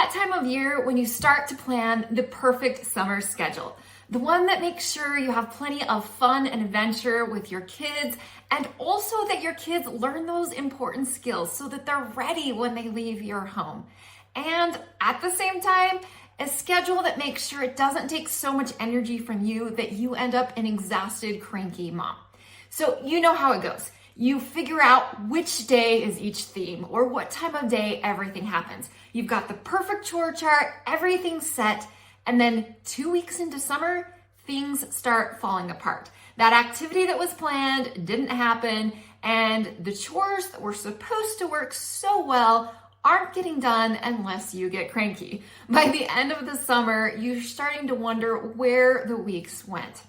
that time of year when you start to plan the perfect summer schedule. The one that makes sure you have plenty of fun and adventure with your kids, and also that your kids learn those important skills so that they're ready when they leave your home. And at the same time, a schedule that makes sure it doesn't take so much energy from you that you end up an exhausted, cranky mom. So you know how it goes. You figure out which day is each theme or what time of day everything happens. You've got the perfect chore chart, everything's set, and then 2 weeks into summer, things start falling apart. That activity that was planned didn't happen, and the chores that were supposed to work so well aren't getting done unless you get cranky. By the end of the summer, you're starting to wonder where the weeks went.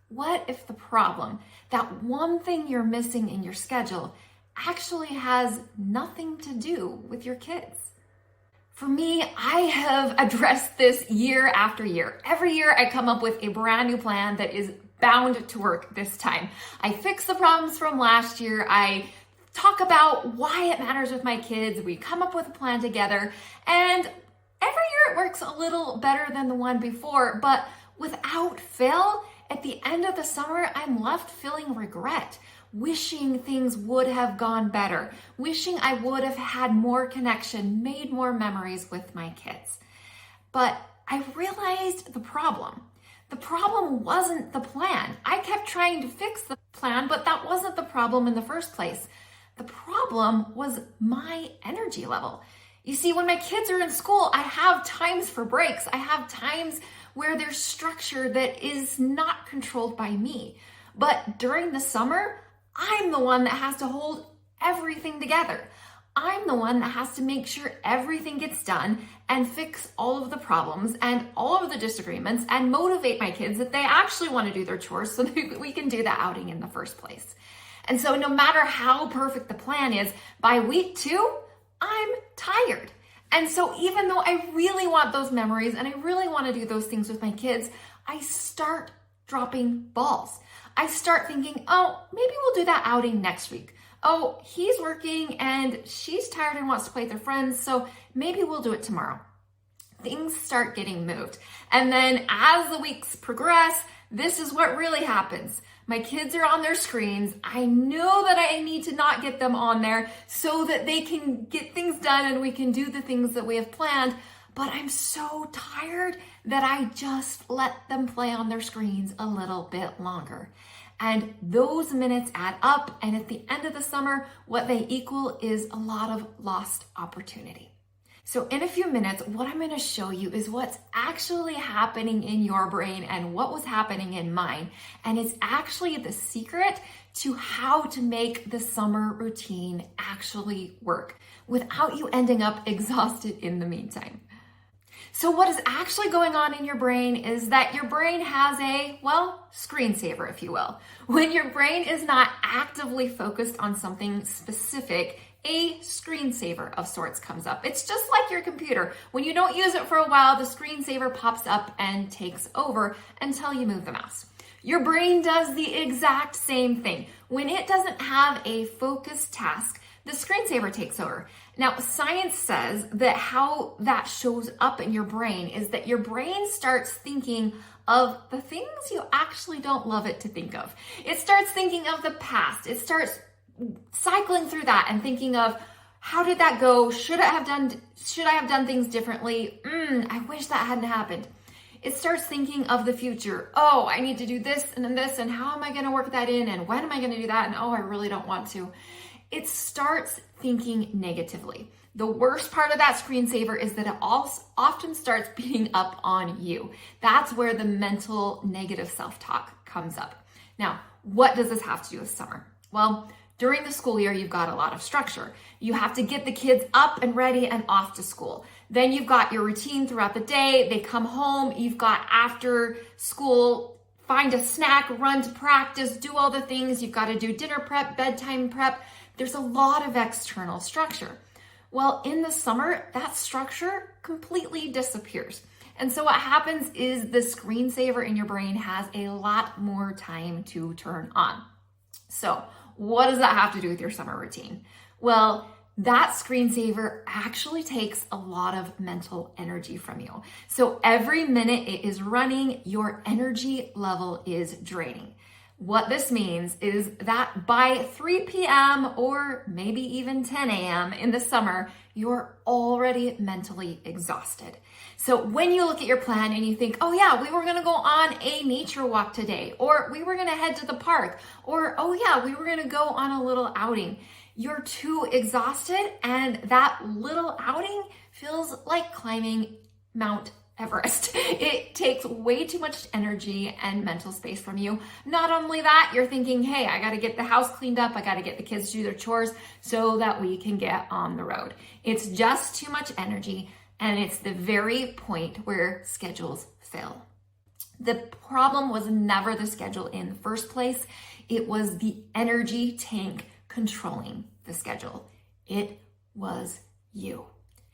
What if the problem, that one thing you're missing in your schedule, actually has nothing to do with your kids? For me, I have addressed this year after year. Every year I come up with a brand new plan that is bound to work this time. I fix the problems from last year. I talk about why it matters with my kids. We come up with a plan together, and every year it works a little better than the one before, but without fail, at the end of the summer, I'm left feeling regret, wishing things would have gone better, wishing I would have had more connection, made more memories with my kids. But I realized the problem. The problem wasn't the plan. I kept trying to fix the plan, but that wasn't the problem in the first place. The problem was my energy level. You see, when my kids are in school, I have times for breaks. I have times where there's structure that is not controlled by me. But during the summer, I'm the one that has to hold everything together. I'm the one that has to make sure everything gets done and fix all of the problems and all of the disagreements and motivate my kids that they actually want to do their chores so that we can do the outing in the first place. And so no matter how perfect the plan is, by week 2, I'm tired. And so even though I really want those memories and I really want to do those things with my kids, I start dropping balls. I start thinking, oh, maybe we'll do that outing next week. Oh, he's working and she's tired and wants to play with her friends, so maybe we'll do it tomorrow. Things start getting moved. And then as the weeks progress, this is what really happens. My kids are on their screens. I know that I need to not get them on there so that they can get things done and we can do the things that we have planned. But I'm so tired that I just let them play on their screens a little bit longer. And those minutes add up. And at the end of the summer, what they equal is a lot of lost opportunity. So in a few minutes, what I'm going to show you is what's actually happening in your brain and what was happening in mine. And it's actually the secret to how to make the summer routine actually work without you ending up exhausted in the meantime. So what is actually going on in your brain is that your brain has a, screensaver, if you will. When your brain is not actively focused on something specific, a screensaver of sorts comes up. It's just like your computer. When you don't use it for a while, the screensaver pops up and takes over until you move the mouse. Your brain does the exact same thing. When it doesn't have a focused task, the screensaver takes over. Now, science says that how that shows up in your brain is that your brain starts thinking of the things you actually don't love it to think of. It starts thinking of the past. It starts cycling through that and thinking of, how did that go? Should I have done things differently? I wish that hadn't happened. It starts thinking of the future. Oh, I need to do this and then this, and how am I going to work that in? And when am I going to do that? And oh, I really don't want to. It starts thinking negatively. The worst part of that screensaver is that it often starts beating up on you. That's where the mental negative self-talk comes up. Now, what does this have to do with summer? Well, during the school year, you've got a lot of structure. You have to get the kids up and ready and off to school. Then you've got your routine throughout the day. They come home. You've got after school, find a snack, run to practice, do all the things. You've got to do dinner prep, bedtime prep. There's a lot of external structure. Well, in the summer, that structure completely disappears. And so what happens is the screensaver in your brain has a lot more time to turn on. So what does that have to do with your summer routine? Well, that screensaver actually takes a lot of mental energy from you. So every minute it is running, your energy level is draining. What this means is that by 3 p.m. or maybe even 10 a.m. in the summer, you're already mentally exhausted. So when you look at your plan and you think, oh yeah, we were gonna go on a nature walk today, or we were gonna head to the park, or oh yeah, we were gonna go on a little outing, you're too exhausted, and that little outing feels like climbing Mount Everest. It takes way too much energy and mental space from you. Not only that, you're thinking, hey, I got to get the house cleaned up. I got to get the kids to do their chores so that we can get on the road. It's just too much energy, and it's the very point where schedules fail. The problem was never the schedule in the first place. It was the energy tank controlling the schedule. It was you.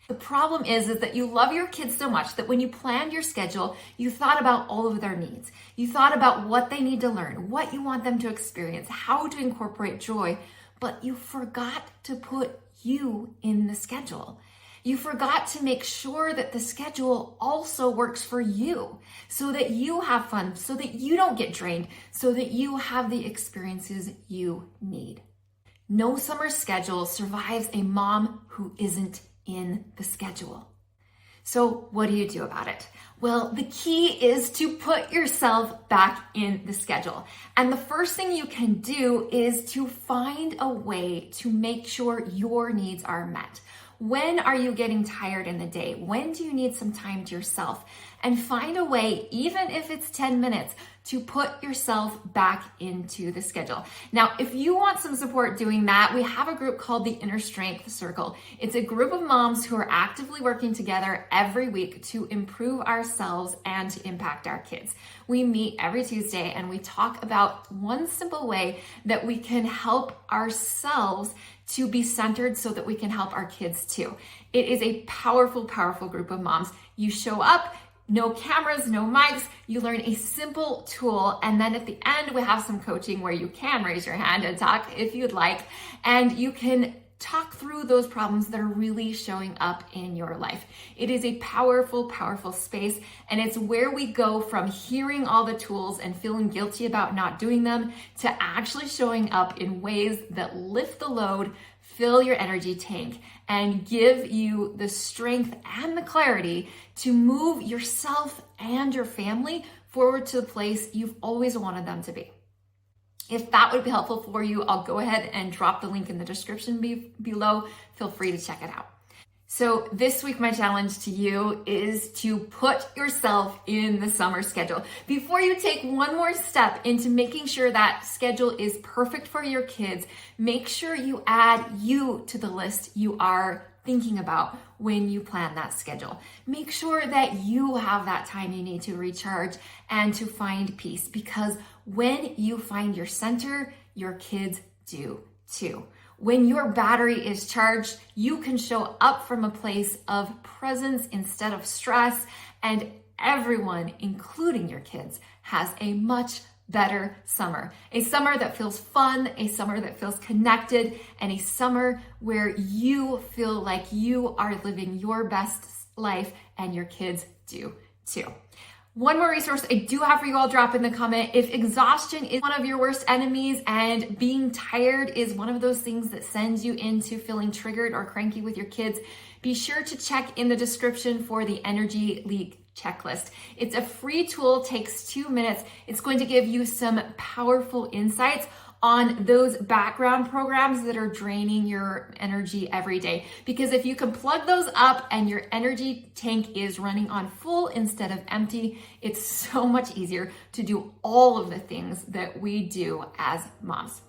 The problem is that you love your kids so much that when you planned your schedule, you thought about all of their needs. You thought about what they need to learn, what you want them to experience, how to incorporate joy, but you forgot to put you in the schedule. You forgot to make sure that the schedule also works for you so that you have fun, so that you don't get drained, so that you have the experiences you need. No summer schedule survives a mom who isn't in the schedule. So what do you do about it? Well, the key is to put yourself back in the schedule. And the first thing you can do is to find a way to make sure your needs are met. When are you getting tired in the day? When do you need some time to yourself? And find a way, even if it's 10 minutes, to put yourself back into the schedule. Now, if you want some support doing that, we have a group called the Inner Strength Circle. It's a group of moms who are actively working together every week to improve ourselves and to impact our kids. We meet every Tuesday and we talk about one simple way that we can help ourselves to be centered so that we can help our kids too. It is a powerful, powerful group of moms. You show up, no cameras, no mics, you learn a simple tool, and then at the end we have some coaching where you can raise your hand and talk if you'd like, and you can talk through those problems that are really showing up in your life. It is a powerful, powerful space, and it's where we go from hearing all the tools and feeling guilty about not doing them to actually showing up in ways that lift the load, fill your energy tank, and give you the strength and the clarity to move yourself and your family forward to the place you've always wanted them to be. If that would be helpful for you, I'll go ahead and drop the link in the description below. Feel free to check it out. So this week, my challenge to you is to put yourself in the summer schedule. Before you take one more step into making sure that schedule is perfect for your kids, make sure you add you to the list you are thinking about when you plan that schedule. Make sure that you have that time you need to recharge and to find peace, because when you find your center, your kids do too. When your battery is charged, you can show up from a place of presence instead of stress, and everyone, including your kids, has a much better summer. A summer that feels fun, a summer that feels connected, and a summer where you feel like you are living your best life and your kids do too. One more resource I do have for you, I'll drop in the comment. If exhaustion is one of your worst enemies and being tired is one of those things that sends you into feeling triggered or cranky with your kids, be sure to check in the description for the energy leak checklist. It's a free tool, takes 2 minutes. It's going to give you some powerful insights on those background programs that are draining your energy every day. Because if you can plug those up and your energy tank is running on full instead of empty, it's so much easier to do all of the things that we do as moms.